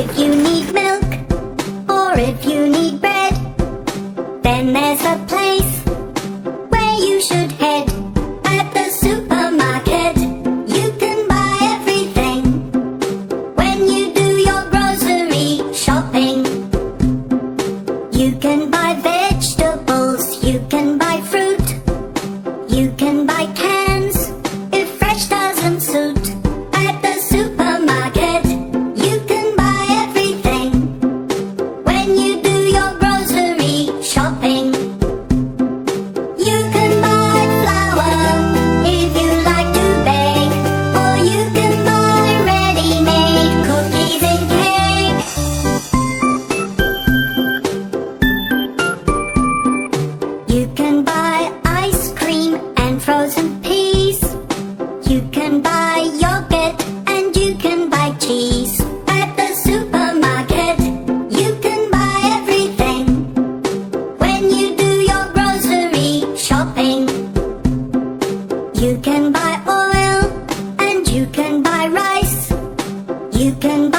If you need milk or if you need bread, then there's a place where you should head. At the supermarket you can buy everything. When you do your grocery shopping, you can buy vegetables, you can buy fruit, you can buy cans if fresh doesn't suit. At the supermarket you can buy everything. When you do your grocery shopping, you can buy flour if you like to bake, or you can buy ready-made cookies and cake. You can buy ice cream and frozen peas. You can buy yogurt and you can buy cheese. At the supermarket you can buy everything. When you do your grocery shopping, you can buy oil and you can buy rice. You can buy